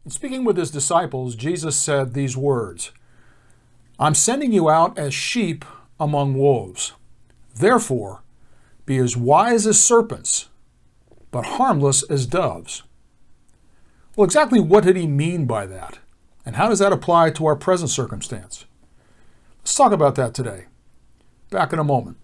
Speaking with his disciples, Jesus said these words, "I'm sending you out as sheep among wolves. Therefore, be as wise as serpents, but harmless as doves." Well, exactly what did he mean by that? And how does that apply to our present circumstance? Let's talk about that today. Back in a moment.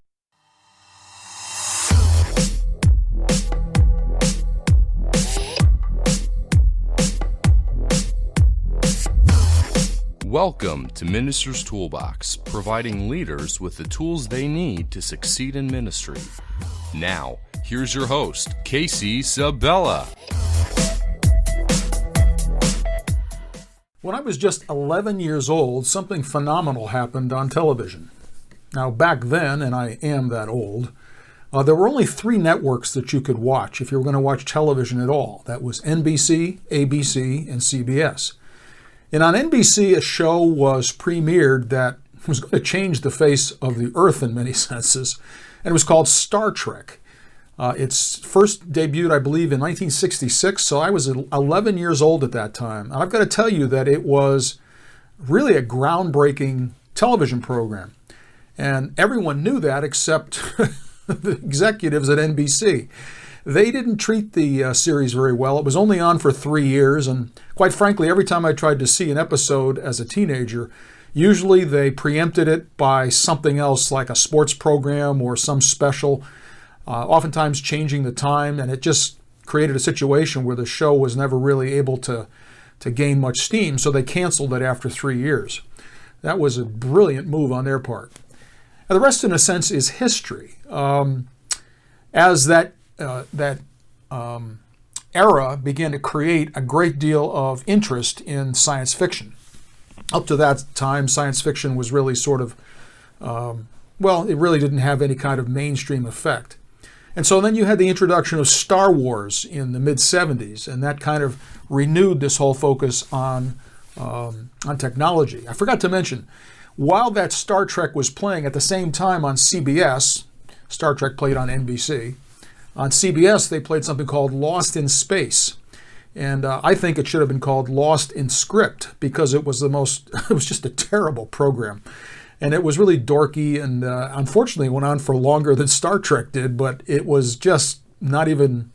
Welcome to Minister's Toolbox, providing leaders with the tools they need to succeed in ministry. Now, here's your host, Casey Sabella. When I was just 11 years old, something phenomenal happened on television. Now, back then, and I am that old, there were only 3 networks that you could watch if you were going to watch television at all. That was NBC, ABC, and CBS. And on NBC, a show was premiered that was going to change the face of the earth in many senses, and it was called Star Trek. Its first debuted, I believe, in 1966, so I was 11 years old at that time. And I've got to tell you that it was really a groundbreaking television program. And everyone knew that except the executives at NBC. They didn't treat the series very well. It was only on for 3 years, and quite frankly, every time I tried to see an episode as a teenager, usually they preempted it by something else like a sports program or some special, oftentimes changing the time, and it just created a situation where the show was never really able to gain much steam, so they canceled it after 3 years. That was a brilliant move on their part. Now, the rest, in a sense, is history. As that era began to create a great deal of interest in science fiction. Up to that time, science fiction was really sort of, it really didn't have any kind of mainstream effect. And so then you had the introduction of Star Wars in the mid-'70s, and that kind of renewed this whole focus on technology. I forgot to mention, while that Star Trek was playing at the same time on CBS, Star Trek played on NBC, on CBS, they played something called Lost in Space. And I think it should have been called Lost in Script because it was it was just a terrible program. And it was really dorky and unfortunately went on for longer than Star Trek did, but it was just not even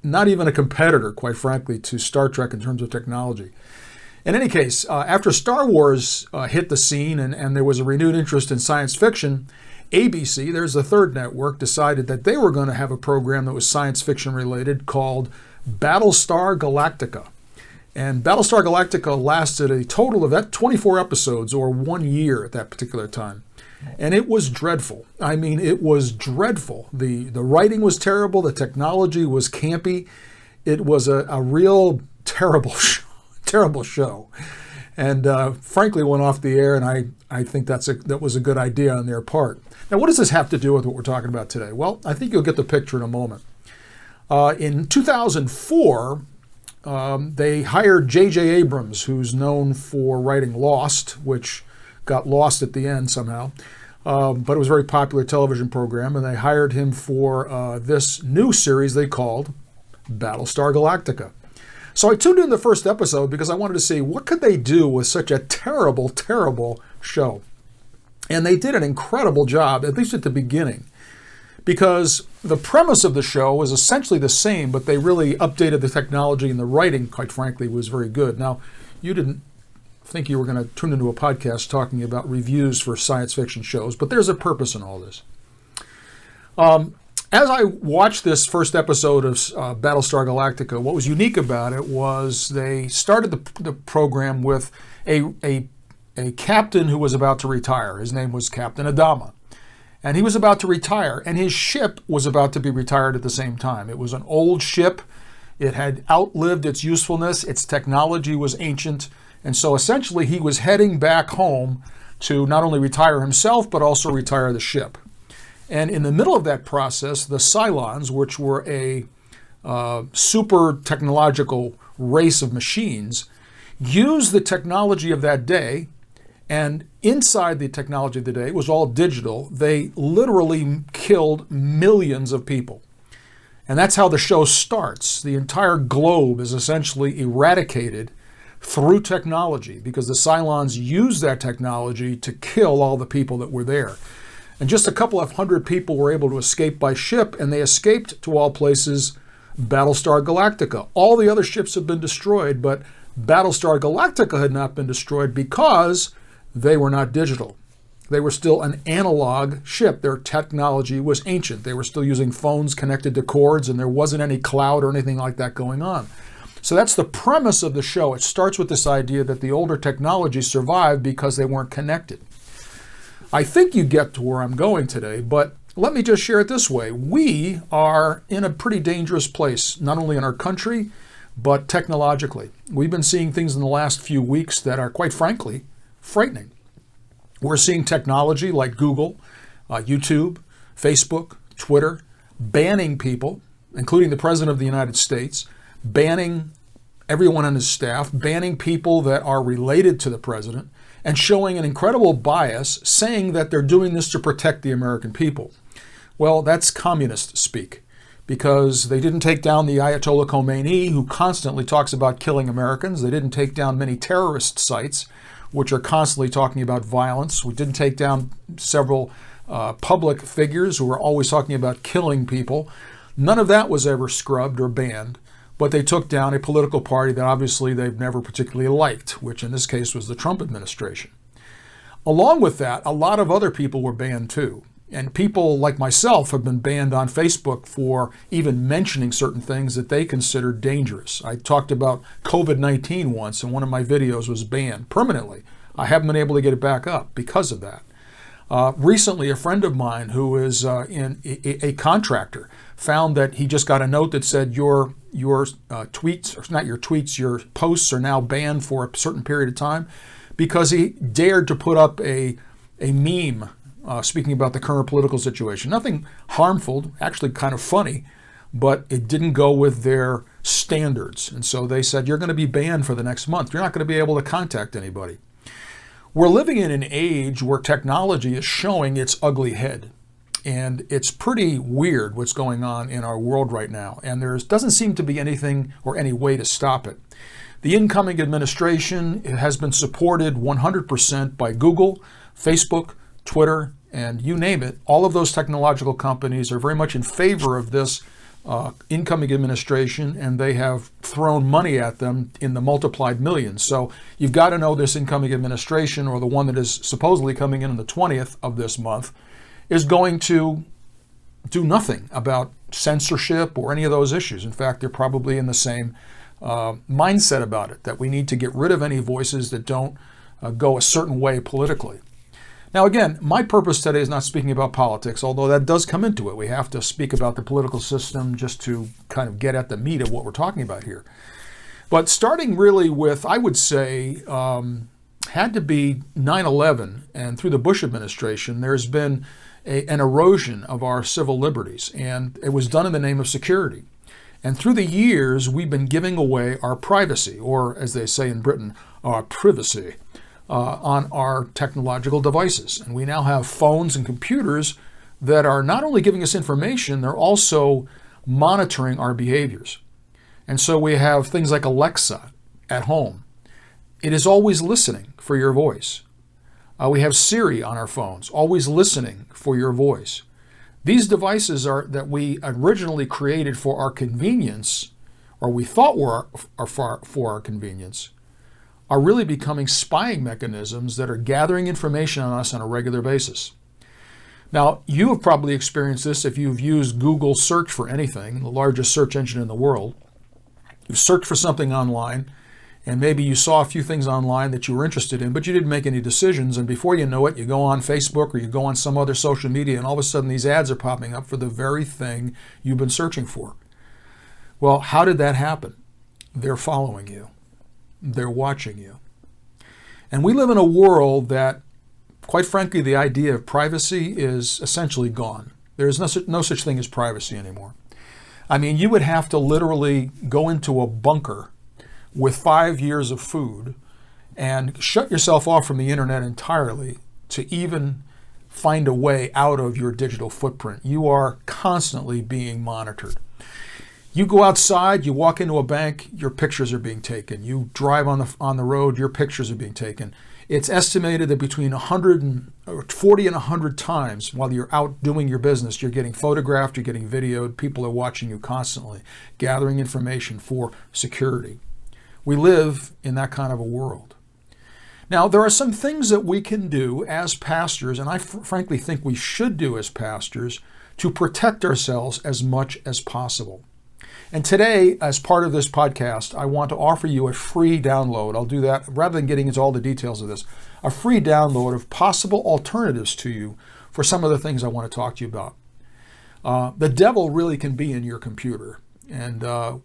a competitor, quite frankly, to Star Trek in terms of technology. In any case, after Star Wars hit the scene and there was a renewed interest in science fiction, ABC, there's the third network, decided that they were going to have a program that was science fiction related called Battlestar Galactica. And Battlestar Galactica lasted a total of 24 episodes, or 1 year at that particular time. And it was dreadful. I mean, it was dreadful. The writing was terrible. The technology was campy. It was a real terrible show. And frankly went off the air, and I think that was a good idea on their part. Now, what does this have to do with what we're talking about today? Well, I think you'll get the picture in a moment. In 2004, they hired J.J. Abrams, who's known for writing Lost, which got lost at the end somehow, but it was a very popular television program, and they hired him for this new series they called Battlestar Galactica. So I tuned in the first episode because I wanted to see what could they do with such a terrible, terrible show. And they did an incredible job, at least at the beginning, because the premise of the show was essentially the same, but they really updated the technology, and the writing, quite frankly, was very good. Now, you didn't think you were going to tune into a podcast talking about reviews for science fiction shows, but there's a purpose in all this. As I watched this first episode of Battlestar Galactica, what was unique about it was they started the program with a captain who was about to retire. His name was Captain Adama. And he was about to retire, and his ship was about to be retired at the same time. It was an old ship. It had outlived its usefulness. Its technology was ancient. And so essentially he was heading back home to not only retire himself, but also retire the ship. And in the middle of that process, the Cylons, which were a super technological race of machines, used the technology of that day, and inside the technology of the day, it was all digital. They literally killed millions of people. And that's how the show starts. The entire globe is essentially eradicated through technology, because the Cylons used that technology to kill all the people that were there. And just a couple of hundred people were able to escape by ship, and they escaped, to all places, Battlestar Galactica. All the other ships have been destroyed, but Battlestar Galactica had not been destroyed because they were not digital. They were still an analog ship. Their technology was ancient. They were still using phones connected to cords, and there wasn't any cloud or anything like that going on. So that's the premise of the show. It starts with this idea that the older technology survived because they weren't connected. I think you get to where I'm going today, but let me just share it this way. We are in a pretty dangerous place, not only in our country, but technologically. We've been seeing things in the last few weeks that are, quite frankly, frightening. We're seeing technology like Google, YouTube, Facebook, Twitter, banning people, including the President of the United States, banning everyone on his staff, banning people that are related to the president, and showing an incredible bias, saying that they're doing this to protect the American people. Well, that's communist speak, because they didn't take down the Ayatollah Khomeini, who constantly talks about killing Americans. They didn't take down many terrorist sites, which are constantly talking about violence. We didn't take down several public figures who were always talking about killing people. None of that was ever scrubbed or banned. But they took down a political party that obviously they've never particularly liked, which in this case was the Trump administration. Along with that, a lot of other people were banned too. And people like myself have been banned on Facebook for even mentioning certain things that they considered dangerous. I talked about COVID-19 once, and one of my videos was banned permanently. I haven't been able to get it back up because of that. Recently, a friend of mine who is a contractor found that he just got a note that said your tweets, or not your tweets, your posts are now banned for a certain period of time, because he dared to put up a meme speaking about the current political situation. Nothing harmful, actually kind of funny, but it didn't go with their standards. And so they said, you're going to be banned for the next month. You're not going to be able to contact anybody. We're living in an age where technology is showing its ugly head. And it's pretty weird what's going on in our world right now. And there doesn't seem to be anything or any way to stop it. The incoming administration has been supported 100% by Google, Facebook, Twitter, and you name it. All of those technological companies are very much in favor of this incoming administration, and they have thrown money at them in the multiplied millions. So you've got to know this incoming administration, or the one that is supposedly coming in on the 20th of this month, is going to do nothing about censorship or any of those issues. In fact, they're probably in the same mindset about it, that we need to get rid of any voices that don't go a certain way politically. Now, again, my purpose today is not speaking about politics, although that does come into it. We have to speak about the political system just to kind of get at the meat of what we're talking about here. But starting really with, I would say, had to be 9/11, and through the Bush administration, there's been an erosion of our civil liberties, and it was done in the name of security. And through the years, we've been giving away our privacy, or as they say in Britain, our privacy, on our technological devices. And we now have phones and computers that are not only giving us information, they're also monitoring our behaviors. And so we have things like Alexa at home. It is always listening for your voice. We have Siri on our phones, always listening for your voice. These devices that we originally created for our convenience, or we thought were for our convenience, are really becoming spying mechanisms that are gathering information on us on a regular basis. Now, you have probably experienced this if you've used Google search for anything, the largest search engine in the world. You've searched for something online, and maybe you saw a few things online that you were interested in, but you didn't make any decisions, and before you know it, you go on Facebook or you go on some other social media, and all of a sudden these ads are popping up for the very thing you've been searching for. Well, how did that happen? They're following you. They're watching you. And we live in a world that, quite frankly, the idea of privacy is essentially gone. There is no such thing as privacy anymore. I mean, you would have to literally go into a bunker with 5 years of food and shut yourself off from the internet entirely to even find a way out of your digital footprint. You are constantly being monitored. You go outside, you walk into a bank, your pictures are being taken. You drive on the road, your pictures are being taken. It's estimated that between 40 and 100 times while you're out doing your business, you're getting photographed, you're getting videoed, people are watching you constantly, gathering information for security. We live in that kind of a world. Now, there are some things that we can do as pastors, and I frankly think we should do as pastors, to protect ourselves as much as possible. And today, as part of this podcast, I want to offer you a free download. I'll do that rather than getting into all the details of this. A free download of possible alternatives to you for some of the things I want to talk to you about. The devil really can be in your computer. And I'm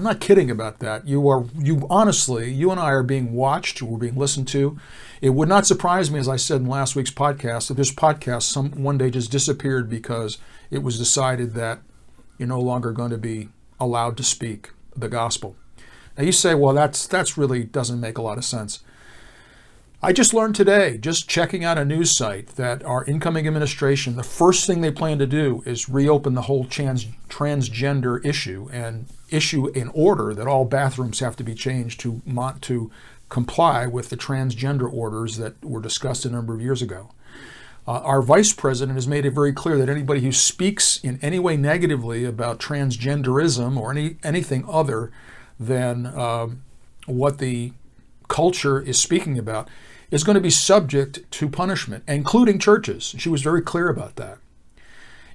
not kidding about that. You and I are being watched, we're being listened to. It would not surprise me, as I said in last week's podcast, that this podcast one day just disappeared because it was decided that you're no longer going to be allowed to speak the gospel. Now you say, well, that's really doesn't make a lot of sense. I just learned today, just checking out a news site, that our incoming administration, the first thing they plan to do is reopen the whole transgender issue and issue an order that all bathrooms have to be changed to comply with the transgender orders that were discussed a number of years ago. Our vice president has made it very clear that anybody who speaks in any way negatively about transgenderism or anything other than what the culture is speaking about is going to be subject to punishment, including churches. She was very clear about that.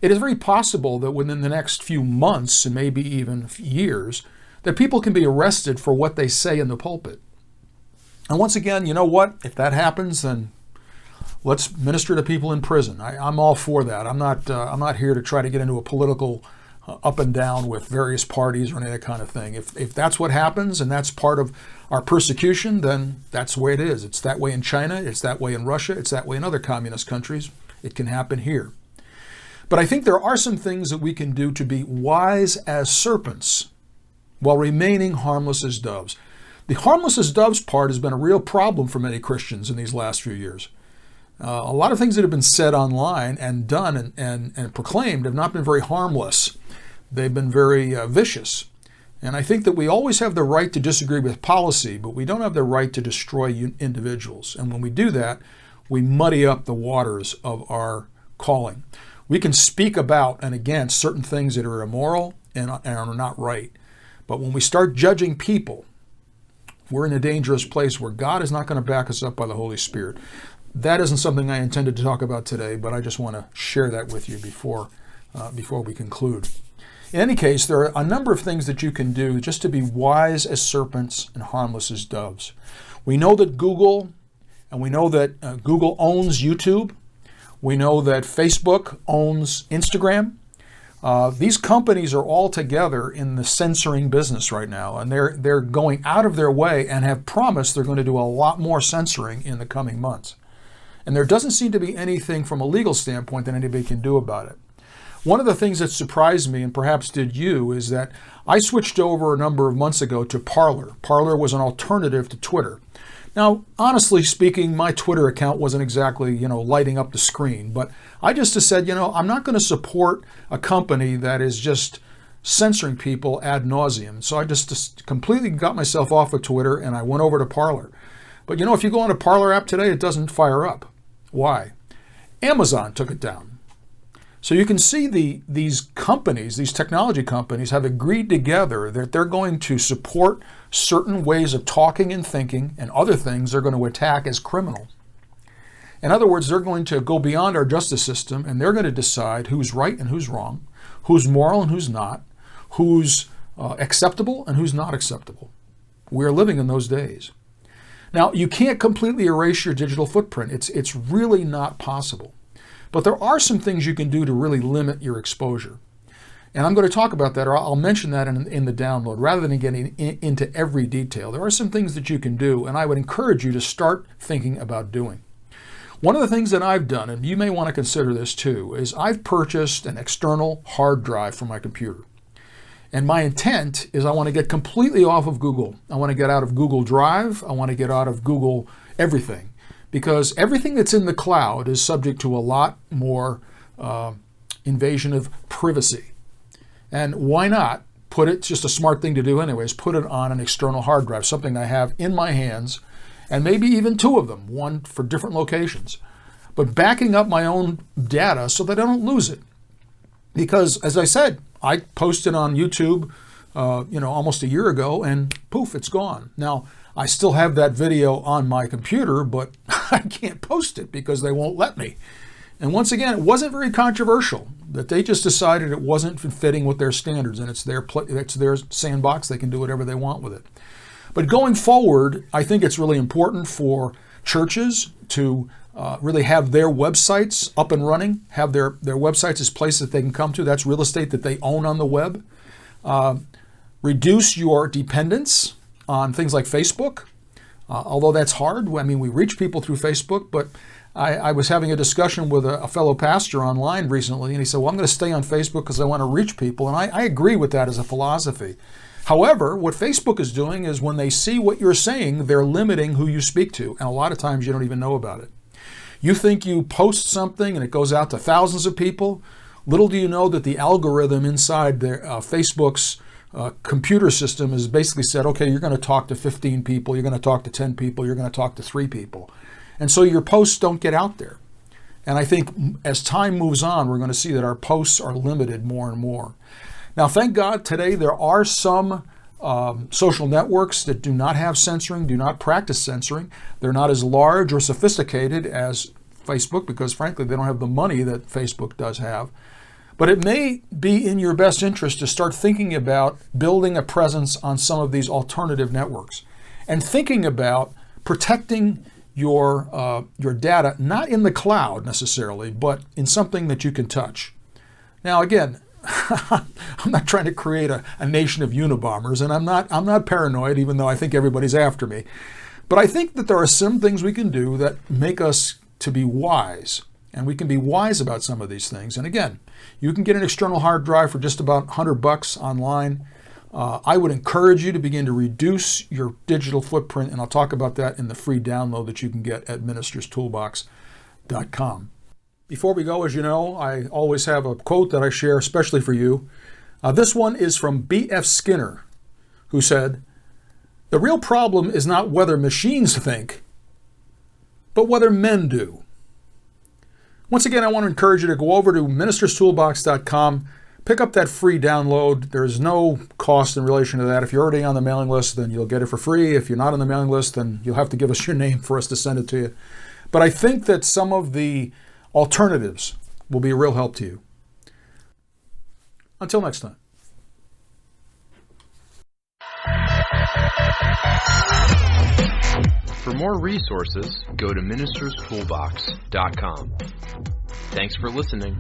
It is very possible that within the next few months, and maybe even years, that people can be arrested for what they say in the pulpit. And once again, you know what? If that happens, then let's minister to people in prison. I'm all for that. I'm not here to try to get into a political up and down with various parties or any of that kind of thing. If that's what happens and that's part of our persecution, then that's the way it is. It's that way in China. It's that way in Russia. It's that way in other communist countries. It can happen here. But I think there are some things that we can do to be wise as serpents while remaining harmless as doves. The harmless as doves part has been a real problem for many Christians in these last few years. A lot of things that have been said online and done and proclaimed have not been very harmless. They've been very vicious. And I think that we always have the right to disagree with policy, but we don't have the right to destroy individuals. And when we do that, we muddy up the waters of our calling. We can speak about and against certain things that are immoral and are not right. But when we start judging people, we're in a dangerous place where God is not going to back us up by the Holy Spirit. That isn't something I intended to talk about today, but I just want to share that with you before we conclude. In any case, there are a number of things that you can do just to be wise as serpents and harmless as doves. We know that Google owns YouTube. We know that Facebook owns Instagram. These companies are all together in the censoring business right now, and they're going out of their way and have promised they're going to do a lot more censoring in the coming months. And there doesn't seem to be anything from a legal standpoint that anybody can do about it. One of the things that surprised me, and perhaps did you, is that I switched over a number of months ago to Parler. Parler was an alternative to Twitter. Now, honestly speaking, my Twitter account wasn't exactly, lighting up the screen, but I just said, I'm not going to support a company that is just censoring people ad nauseum. So I just completely got myself off of Twitter and I went over to Parler. But if you go on a Parler app today, it doesn't fire up. Why? Amazon took it down. So you can see these companies, these technology companies, have agreed together that they're going to support certain ways of talking and thinking, and other things they're going to attack as criminal. In other words, they're going to go beyond our justice system, and they're going to decide who's right and who's wrong, who's moral and who's not, who's acceptable and who's not acceptable. We're living in those days. Now, you can't completely erase your digital footprint. It's really not possible. But there are some things you can do to really limit your exposure. And I'm going to talk about that, or I'll mention that in the download, rather than getting into every detail. There are some things that you can do, and I would encourage you to start thinking about doing. One of the things that I've done, and you may want to consider this too, is I've purchased an external hard drive for my computer. And my intent is I want to get completely off of Google. I want to get out of Google Drive. I want to get out of Google everything. Because everything that's in the cloud is subject to a lot more invasion of privacy. And why not put it, it's just a smart thing to do anyways, put it on an external hard drive, something I have in my hands, and maybe even two of them, one for different locations, but backing up my own data so that I don't lose it. Because as I said, I posted on YouTube, almost a year ago, and poof, it's gone. Now, I still have that video on my computer, but I can't post it because they won't let me. And once again, it wasn't very controversial, that they just decided it wasn't fitting with their standards, and it's their sandbox. They can do whatever they want with it. But going forward, I think it's really important for churches to really have their websites up and running, have their websites as places that they can come to. That's real estate that they own on the web. Reduce your dependence on things like Facebook, although that's hard. I mean, we reach people through Facebook, but I was having a discussion with a fellow pastor online recently, and he said, well, I'm going to stay on Facebook because I want to reach people, and I agree with that as a philosophy. However, what Facebook is doing is when they see what you're saying, they're limiting who you speak to, and a lot of times you don't even know about it. You think you post something and it goes out to thousands of people. Little do you know that the algorithm inside their Facebook's computer system has basically said, okay, you're going to talk to 15 people, you're going to talk to 10 people, you're going to talk to 3 people. And so your posts don't get out there. And I think as time moves on, we're going to see that our posts are limited more and more. Now, thank God today there are some social networks that do not have censoring, do not practice censoring. They're not as large or sophisticated as Facebook because, frankly, they don't have the money that Facebook does have. But it may be in your best interest to start thinking about building a presence on some of these alternative networks and thinking about protecting your data, not in the cloud necessarily, but in something that you can touch. Now, again, I'm not trying to create a nation of Unabombers, and I'm not paranoid, even though I think everybody's after me. But I think that there are some things we can do that make us to be wise, and we can be wise about some of these things. And again, you can get an external hard drive for just about $100 online. I would encourage you to begin to reduce your digital footprint, and I'll talk about that in the free download that you can get at ministerstoolbox.com. Before we go, as you know, I always have a quote that I share especially for you. This one is from B.F. Skinner, who said, "The real problem is not whether machines think, but whether men do." Once again, I want to encourage you to go over to ministerstoolbox.com, pick up that free download. There's no cost in relation to that. If you're already on the mailing list, then you'll get it for free. If you're not on the mailing list, then you'll have to give us your name for us to send it to you. But I think that some of the alternatives will be a real help to you. Until next time. For more resources, go to ministerstoolbox.com. Thanks for listening.